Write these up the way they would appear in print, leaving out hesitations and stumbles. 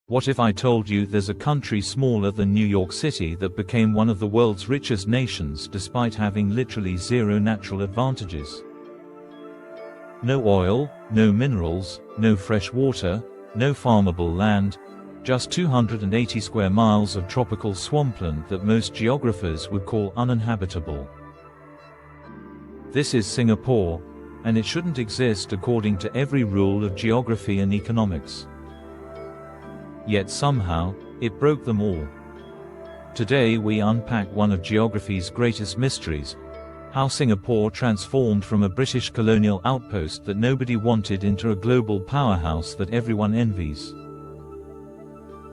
What if I told you there's a country smaller than New York City that became one of the world's richest nations despite having literally zero natural advantages? No oil, no minerals, no fresh water, no farmable land, just 280 square miles of tropical swampland that most geographers would call uninhabitable. This is Singapore, and it shouldn't exist according to every rule of geography and economics. Yet somehow, it broke them all. Today we unpack one of geography's greatest mysteries: how Singapore transformed from a British colonial outpost that nobody wanted into a global powerhouse that everyone envies.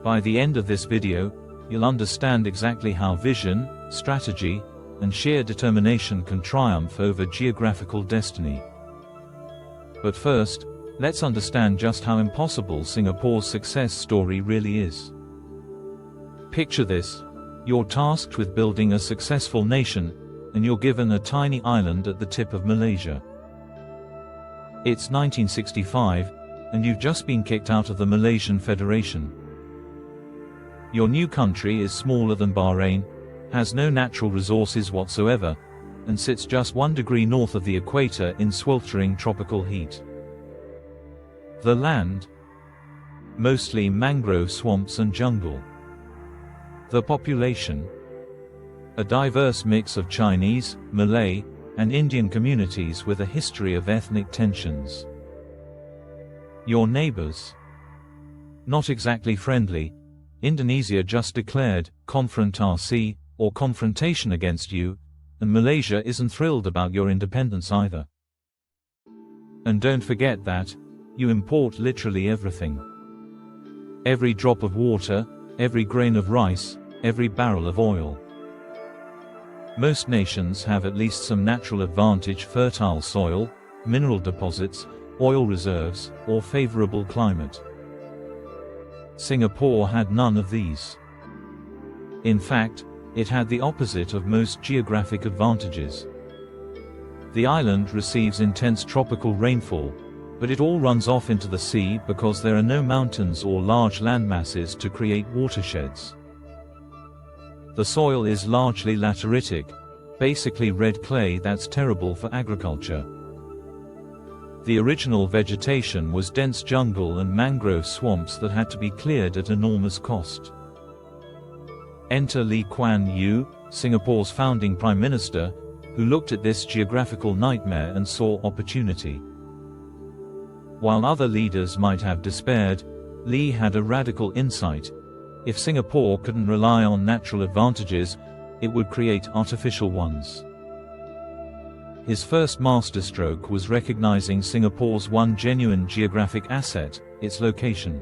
By the end of this video, you'll understand exactly how vision, strategy, and sheer determination can triumph over geographical destiny. But first, let's understand just how impossible Singapore's success story really is. Picture this: you're tasked with building a successful nation, and you're given a tiny island at the tip of Malaysia. It's 1965, and you've just been kicked out of the Malaysian Federation. Your new country is smaller than Bahrain, has no natural resources whatsoever, and sits just 1 degree north of the equator in sweltering tropical heat. The land? Mostly mangrove swamps and jungle. The population? A diverse mix of Chinese, Malay, and Indian communities with a history of ethnic tensions. Your neighbors? Not exactly friendly. Indonesia just declared confrontasi, or confrontation against you, and Malaysia isn't thrilled about your independence either. And don't forget that you import literally everything. Every drop of water, every grain of rice, every barrel of oil. Most nations have at least some natural advantage: fertile soil, mineral deposits, oil reserves, or favorable climate. Singapore had none of these. In fact, it had the opposite of most geographic advantages. The island receives intense tropical rainfall, but it all runs off into the sea because there are no mountains or large landmasses to create watersheds. The soil is largely lateritic, basically red clay that's terrible for agriculture. The original vegetation was dense jungle and mangrove swamps that had to be cleared at enormous cost. Enter Lee Kuan Yew, Singapore's founding Prime Minister, who looked at this geographical nightmare and saw opportunity. While other leaders might have despaired, Lee had a radical insight: if Singapore couldn't rely on natural advantages, it would create artificial ones. His first masterstroke was recognizing Singapore's one genuine geographic asset: its location.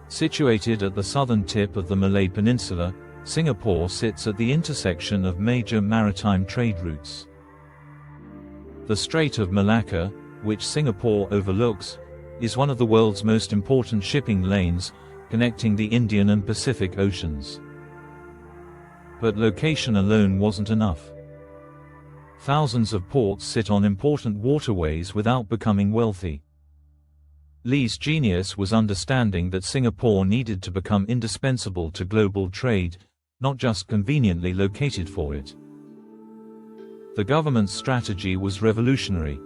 Situated at the southern tip of the Malay Peninsula, Singapore sits at the intersection of major maritime trade routes. The Strait of Malacca, which Singapore overlooks, is one of the world's most important shipping lanes, connecting the Indian and Pacific Oceans. But location alone wasn't enough. Thousands of ports sit on important waterways without becoming wealthy. Lee's genius was understanding that Singapore needed to become indispensable to global trade, not just conveniently located for it. The government's strategy was revolutionary.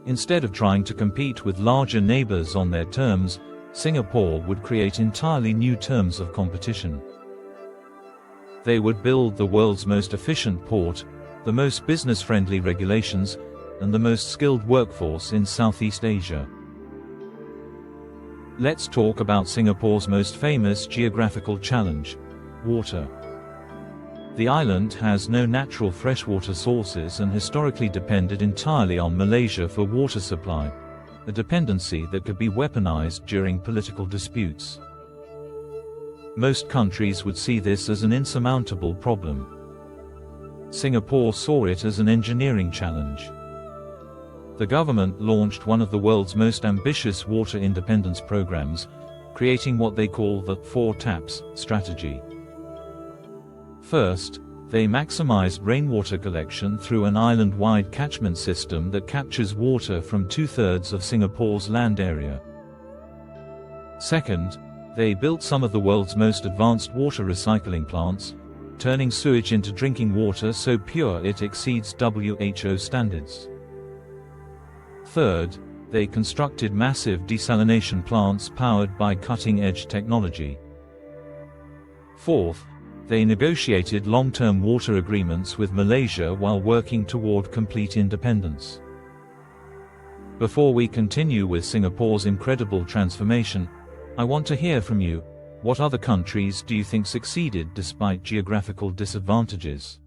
Instead of trying to compete with larger neighbors on their terms, Singapore would create entirely new terms of competition. They would build the world's most efficient port, the most business-friendly regulations, and the most skilled workforce in Southeast Asia. Let's talk about Singapore's most famous geographical challenge: water. The island has no natural freshwater sources and historically depended entirely on Malaysia for water supply, a dependency that could be weaponized during political disputes. Most countries would see this as an insurmountable problem. Singapore saw it as an engineering challenge. The government launched one of the world's most ambitious water independence programs, creating what they call the 4 taps strategy. First, they maximized rainwater collection through an island-wide catchment system that captures water from 2/3 of Singapore's land area. Second, They built some of the world's most advanced water recycling plants, turning sewage into drinking water so pure it exceeds WHO standards. Third, they constructed massive desalination plants powered by cutting-edge technology. Fourth, they negotiated long-term water agreements with Malaysia while working toward complete independence. Before we continue with Singapore's incredible transformation, I want to hear from you. What other countries do you think succeeded despite geographical disadvantages?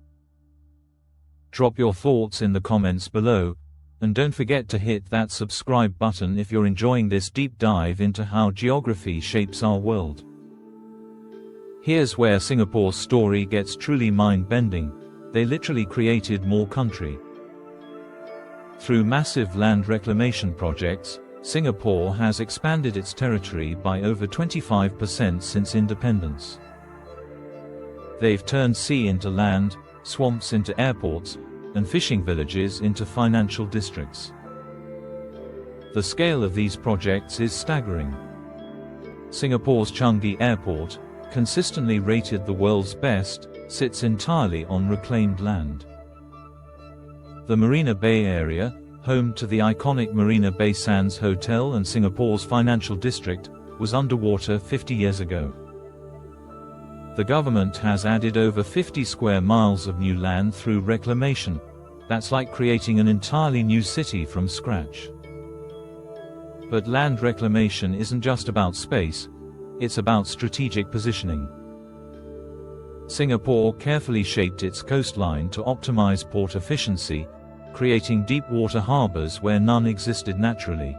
Drop your thoughts in the comments below, and don't forget to hit that subscribe button if you're enjoying this deep dive into how geography shapes our world. Here's where Singapore's story gets truly mind-bending. They literally created more country. Through massive land reclamation projects, Singapore has expanded its territory by over 25% since independence. They've turned sea into land, swamps into airports, and fishing villages into financial districts. The scale of these projects is staggering. Singapore's Changi Airport, consistently rated the world's best, sits entirely on reclaimed land. The Marina Bay area, home to the iconic Marina Bay Sands Hotel and Singapore's financial district, was underwater 50 years ago. The government has added over 50 square miles of new land through reclamation. That's like creating an entirely new city from scratch. But land reclamation isn't just about space, it's about strategic positioning. Singapore carefully shaped its coastline to optimize port efficiency, creating deep water harbors where none existed naturally.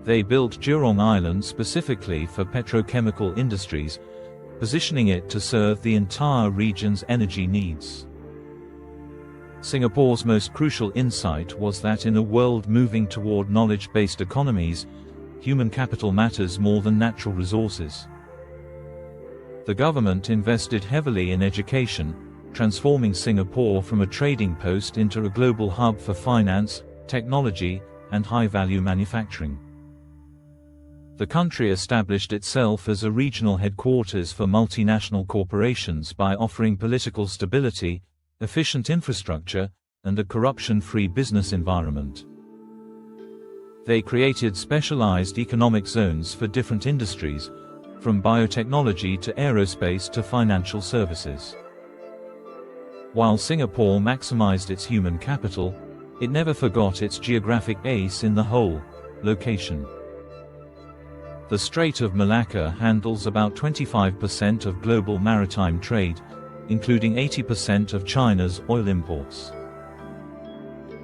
They built Jurong Island specifically for petrochemical industries, positioning it to serve the entire region's energy needs. Singapore's most crucial insight was that in a world moving toward knowledge-based economies, human capital matters more than natural resources. The government invested heavily in education, transforming Singapore from a trading post into a global hub for finance, technology, and high-value manufacturing. The country established itself as a regional headquarters for multinational corporations by offering political stability, efficient infrastructure, and a corruption-free business environment. They created specialized economic zones for different industries, from biotechnology to aerospace to financial services. While Singapore maximized its human capital, it never forgot its geographic ace in the hole: location. The Strait of Malacca handles about 25% of global maritime trade, including 80% of China's oil imports.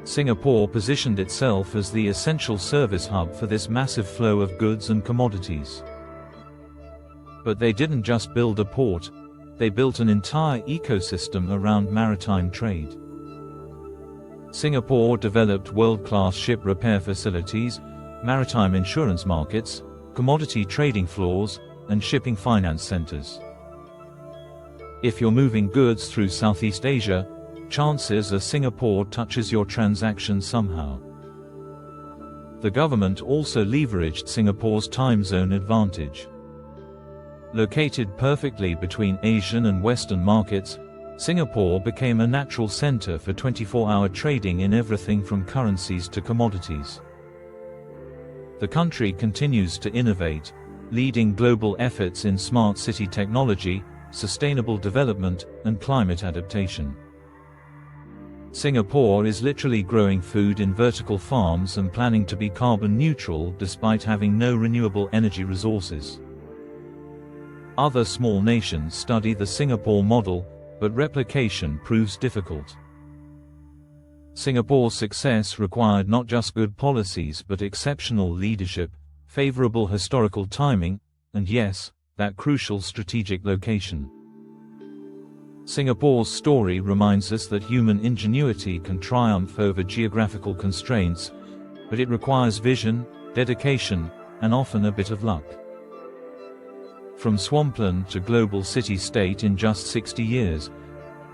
Singapore positioned itself as the essential service hub for this massive flow of goods and commodities. But they didn't just build a port, they built an entire ecosystem around maritime trade. Singapore developed world-class ship repair facilities, maritime insurance markets, commodity trading floors, and shipping finance centers. If you're moving goods through Southeast Asia, chances are Singapore touches your transaction somehow. The government also leveraged Singapore's time zone advantage. Located perfectly between Asian and Western markets, Singapore became a natural center for 24-hour trading in everything from currencies to commodities. The country continues to innovate, leading global efforts in smart city technology, sustainable development, and climate adaptation. Singapore is literally growing food in vertical farms and planning to be carbon neutral despite having no renewable energy resources. Other small nations study the Singapore model, but replication proves difficult. Singapore's success required not just good policies but exceptional leadership, favorable historical timing, and yes, that crucial strategic location. Singapore's story reminds us that human ingenuity can triumph over geographical constraints, but it requires vision, dedication, and often a bit of luck. From swampland to global city-state in just 60 years,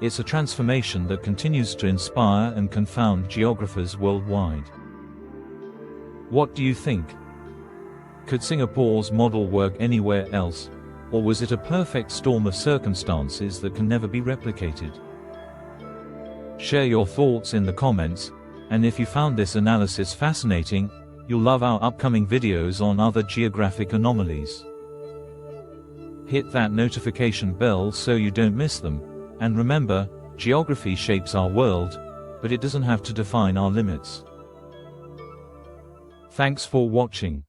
it's a transformation that continues to inspire and confound geographers worldwide. What do you think? Could Singapore's model work anywhere else? Or was it a perfect storm of circumstances that can never be replicated? Share your thoughts in the comments, and if you found this analysis fascinating, you'll love our upcoming videos on other geographic anomalies. Hit that notification bell so you don't miss them, and remember, geography shapes our world, but it doesn't have to define our limits. Thanks for watching.